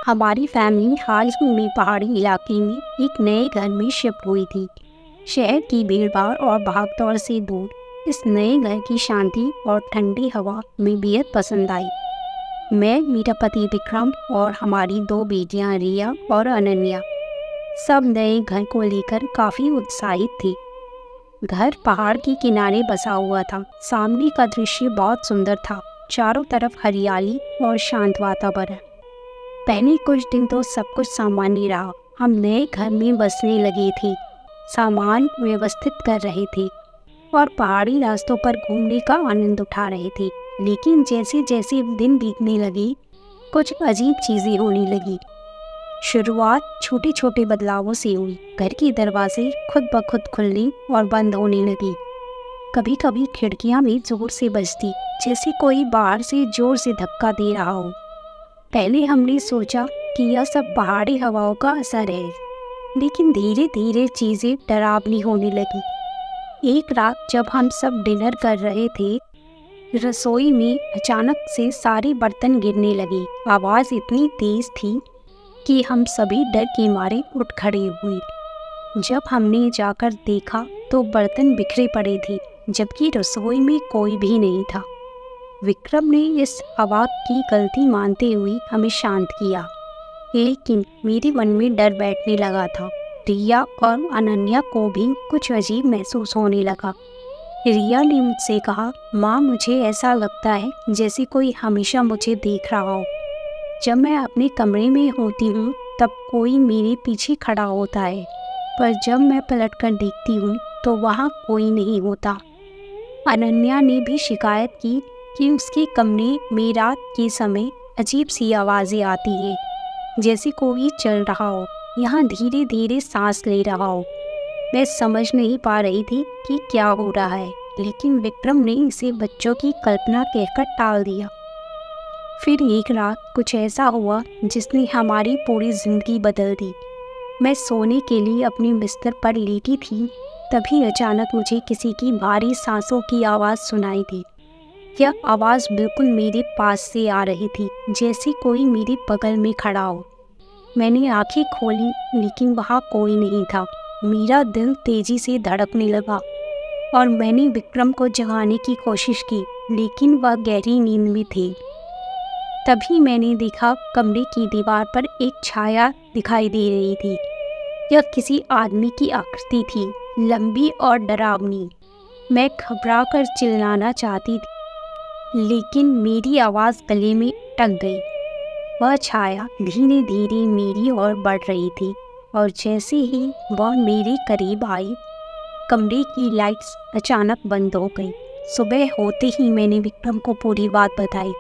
हमारी फैमिली हाल ही में पहाड़ी इलाके में एक नए घर में शिफ्ट हुई थी। शहर की भीड़भाड़ और भागदौड़ से दूर इस नए घर की शांति और ठंडी हवा में बेहद पसंद आई। मैं, मेरा पति विक्रम और हमारी दो बेटियां रिया और अनन्या सब नए घर को लेकर काफ़ी उत्साहित थी। घर पहाड़ के किनारे बसा हुआ था। सामने का दृश्य बहुत सुंदर था। चारों तरफ हरियाली और शांत वातावरण। पहले कुछ दिन तो सब कुछ सामान्य रहा। हम नए घर में बसने लगे थे, सामान व्यवस्थित कर रहे थे और पहाड़ी रास्तों पर घूमने का आनंद उठा रहे थे। लेकिन जैसे जैसे दिन बीतने लगे, कुछ अजीब चीज़ें होने लगी। शुरुआत छोटे छोटे बदलावों से हुई। घर के दरवाजे खुद ब खुद खुलने और बंद होने लगे। कभी कभी खिड़कियां भी जोर से बजती, जैसे कोई बाहर से जोर से धक्का दे रहा हो। पहले हमने सोचा कि यह सब पहाड़ी हवाओं का असर है, लेकिन धीरे धीरे चीज़ें डरावनी होने लगी। एक रात जब हम सब डिनर कर रहे थे, रसोई में अचानक से सारे बर्तन गिरने लगे। आवाज़ इतनी तेज थी कि हम सभी डर के मारे उठ खड़े हुए। जब हमने जाकर देखा तो बर्तन बिखरे पड़े थे, जबकि रसोई में कोई भी नहीं था। विक्रम ने इस आवाज़ की गलती मानते हुए हमें शांत किया, लेकिन मेरे मन में डर बैठने लगा था। रिया और अनन्या को भी कुछ अजीब महसूस होने लगा। रिया ने मुझसे कहा, माँ, मुझे ऐसा लगता है जैसे कोई हमेशा मुझे देख रहा हो। जब मैं अपने कमरे में होती हूँ तब कोई मेरे पीछे खड़ा होता है, पर जब मैं पलट कर देखती हूँ तो वहाँ कोई नहीं होता। अनन्या ने भी शिकायत की कि उसके कमरे में रात के समय अजीब सी आवाज़ें आती हैं, जैसे कोई चल रहा हो, यहाँ धीरे धीरे सांस ले रहा हो। मैं समझ नहीं पा रही थी कि क्या हो रहा है, लेकिन विक्रम ने इसे बच्चों की कल्पना कहकर टाल दिया। फिर एक रात कुछ ऐसा हुआ जिसने हमारी पूरी जिंदगी बदल दी। मैं सोने के लिए अपने बिस्तर पर लेटी थी, तभी अचानक मुझे किसी की भारी सांसों की आवाज़ सुनाई दी। यह आवाज़ बिल्कुल मेरे पास से आ रही थी, जैसे कोई मेरे बगल में खड़ा हो। मैंने आंखें खोली, लेकिन वहाँ कोई नहीं था। मेरा दिल तेज़ी से धड़कने लगा और मैंने विक्रम को जगाने की कोशिश की, लेकिन वह गहरी नींद में थे। तभी मैंने देखा कमरे की दीवार पर एक छाया दिखाई दे रही थी। यह किसी आदमी की आकृति थी, लंबी और डरावनी। मैं घबराकर चिल्लाना चाहती थी, लेकिन मेरी आवाज़ गले में अटक गई। वह छाया धीरे धीरे मेरी ओर बढ़ रही थी और जैसे ही वह मेरे करीब आई, कमरे की लाइट्स अचानक बंद हो गई। सुबह होते ही मैंने विक्रम को पूरी बात बताई,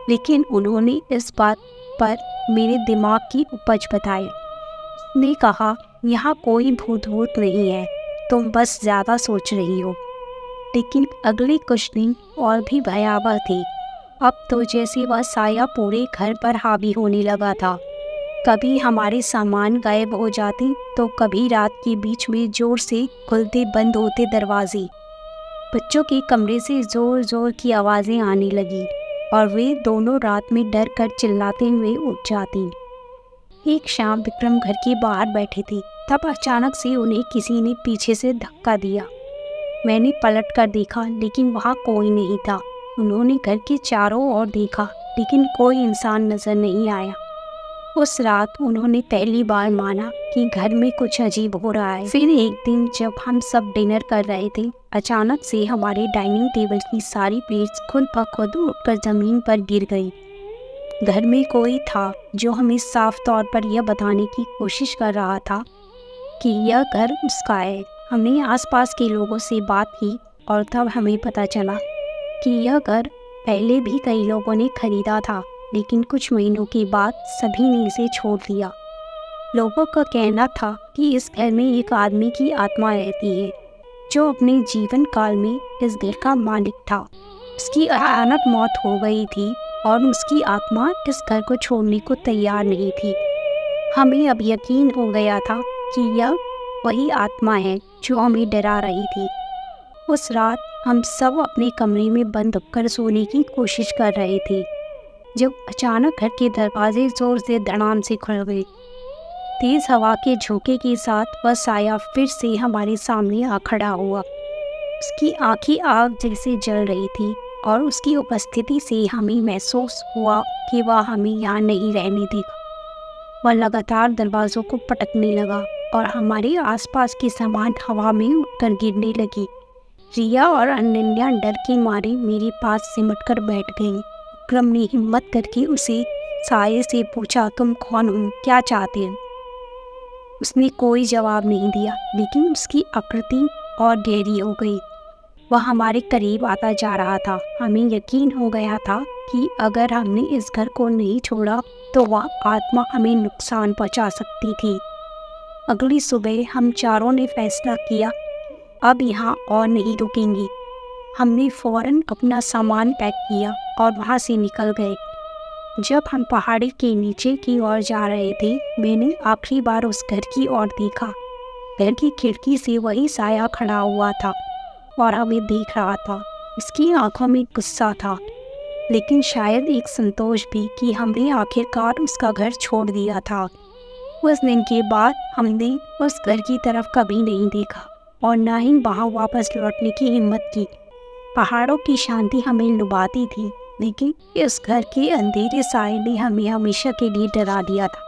लेकिन उन्होंने इस बात पर मेरे दिमाग की उपज बताई। उसने कहा, यहाँ कोई भूत वूत नहीं है, तुम बस ज़्यादा सोच रही हो। लेकिन अगले कुछ दिन और भी भयावह थे। अब तो जैसे वह साया पूरे घर पर हावी होने लगा था। कभी हमारे सामान गायब हो जाते, तो कभी रात के बीच में जोर से खुलते बंद होते दरवाजे। बच्चों के कमरे से ज़ोर ज़ोर की आवाज़ें आने लगी और वे दोनों रात में डर कर चिल्लाते हुए उठ जाती। एक शाम विक्रम घर के बाहर बैठे थे, तब अचानक से उन्हें किसी ने पीछे से धक्का दिया। मैंने पलट कर देखा, लेकिन वहाँ कोई नहीं था। उन्होंने घर के चारों ओर देखा, लेकिन कोई इंसान नजर नहीं आया। उस रात उन्होंने पहली बार माना कि घर में कुछ अजीब हो रहा है। फिर एक दिन जब हम सब डिनर कर रहे थे, अचानक से हमारे डाइनिंग टेबल की सारी प्लेट्स खुद ब खुद उठकर ज़मीन पर गिर गई। घर में कोई था जो हमें साफ तौर पर यह बताने की कोशिश कर रहा था कि यह घर उसका है। हमने आसपास के लोगों से बात की और तब हमें पता चला कि यह घर पहले भी कई लोगों ने खरीदा था, लेकिन कुछ महीनों के बाद सभी ने इसे छोड़ दिया। लोगों का कहना था कि इस घर में एक आदमी की आत्मा रहती है, जो अपने जीवन काल में इस घर का मालिक था। उसकी अचानक मौत हो गई थी और उसकी आत्मा इस घर को छोड़ने को तैयार नहीं थी। हमें अब यकीन हो गया था कि यह वही आत्मा है जो हमें डरा रही थी। उस रात हम सब अपने कमरे में बंद होकर सोने की कोशिश कर रहे थे। जब अचानक घर के दरवाजे जोर से धड़ाम से खुल गए। तेज हवा के झोंके के साथ वह साया फिर से हमारे सामने आ खड़ा हुआ। उसकी आंखें आग जैसे जल रही थी और उसकी उपस्थिति से हमें महसूस हुआ कि वह हमें यहाँ नहीं रहने देगा। वह लगातार दरवाज़ों को पटकने लगा और हमारे आसपास के सामान हवा में उड़कर गिरने लगी। रिया और अनन्या डर के मारे मेरे पास सिमट कर बैठ गईं। विक्रम ने हिम्मत करके उसे साये से पूछा, तुम कौन हो, क्या चाहते हो? उसने कोई जवाब नहीं दिया, लेकिन उसकी आकृति और गहरी हो गई। वह हमारे करीब आता जा रहा था। हमें यकीन हो गया था कि अगर हमने इस घर को नहीं छोड़ा तो वह आत्मा हमें नुकसान पहुंचा सकती थी। अगली सुबह हम चारों ने फैसला किया, अब यहाँ और नहीं रुकेंगे। हमने फौरन अपना सामान पैक किया और वहाँ से निकल गए। जब हम पहाड़ी के नीचे की ओर जा रहे थे, मैंने आखिरी बार उस घर की ओर देखा। घर की खिड़की से वही साया खड़ा हुआ था और हमें देख रहा था। उसकी आंखों में गुस्सा था, लेकिन शायद एक संतोष भी कि हमने आखिरकार उसका घर छोड़ दिया था। उस दिन के बाद हमने उस घर की तरफ कभी नहीं देखा और न ही वहाँ वापस लौटने की हिम्मत की। पहाड़ों की शांति हमें लुभाती थी, लेकिन इस घर के अंधेरे साए ने हमें हमेशा के लिए डरा दिया था।